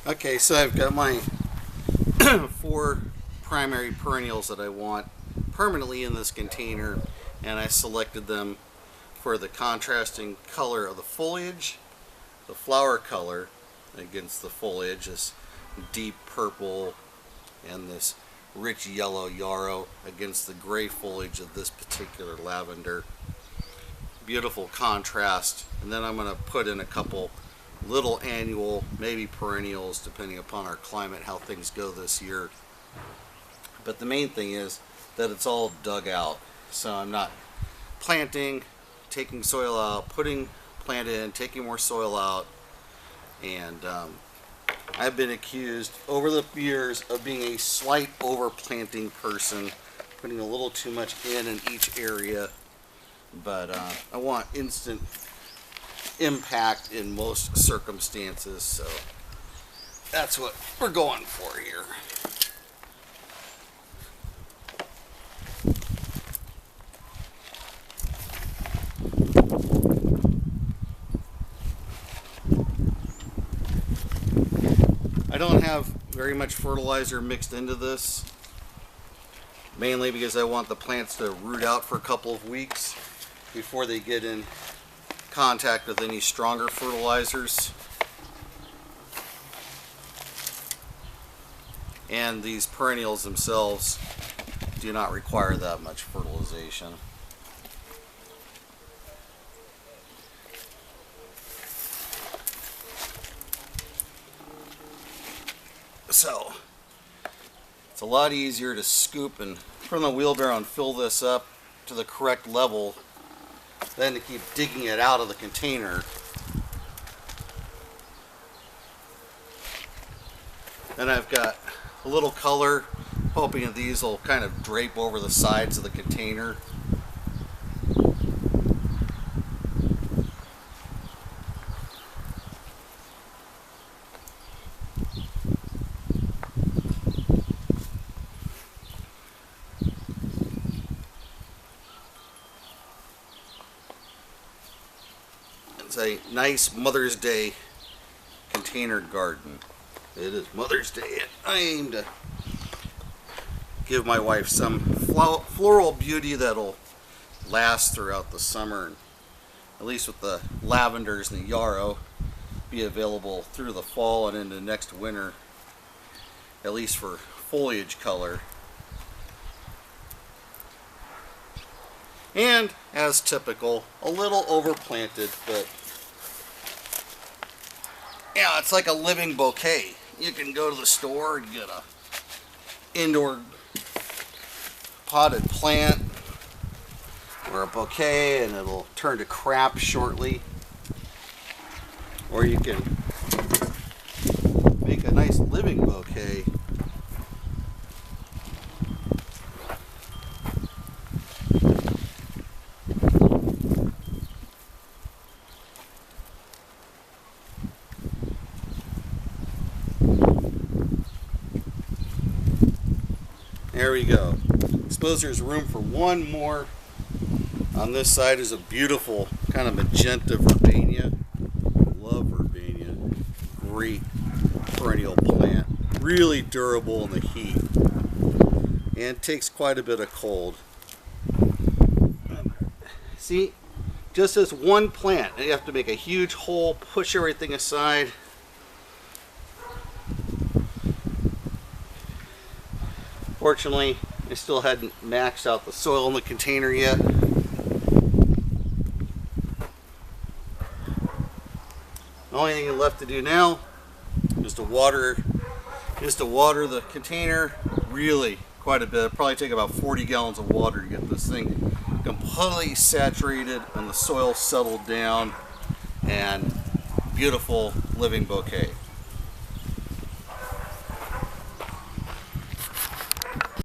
Okay, so I've got my four primary perennials that I want permanently in this container, and I selected them for the contrasting color of the foliage, the flower color against the foliage, this deep purple and this rich yellow yarrow against the gray foliage of this particular lavender. Beautiful contrast. And then I'm going to put in a couple little annual, maybe perennials, depending upon our climate, how things go this year. But the main thing is that it's all dug out. So I'm not planting, taking soil out, putting plant in, taking more soil out. And I've been accused over the years of being a slight overplanting person, putting a little too much in each area. But I want instant impact in most circumstances, so that's what we're going for here. I don't have very much fertilizer mixed into this, mainly because I want the plants to root out for a couple of weeks before they get in contact with any stronger fertilizers. And these perennials themselves do not require that much fertilization. So it's a lot easier to scoop and from the wheelbarrow and fill this up to the correct level than to keep digging it out of the container. Then I've got a little color, hoping that these will kind of drape over the sides of the container. It's a nice Mother's Day container garden. It is Mother's Day, and I aim to give my wife some floral beauty that'll last throughout the summer, and at least with the lavenders and the yarrow, be available through the fall and into next winter, at least for foliage color. And as typical, a little overplanted, but yeah, it's like a living bouquet. You can go to the store and get a indoor potted plant or a bouquet, and it'll turn to crap shortly. Or you can make a nice living bouquet. There we go. I suppose there's room for one more. On this side is a beautiful kind of magenta verbena. Love verbena. Great perennial plant. Really durable in the heat. And takes quite a bit of cold. See, just as one plant, you have to make a huge hole, push everything aside. Fortunately, I still hadn't maxed out the soil in the container yet. The only thing left to do now is to water the container really quite a bit. It'll probably take about 40 gallons of water to get this thing completely saturated and the soil settled down, and beautiful living bouquet.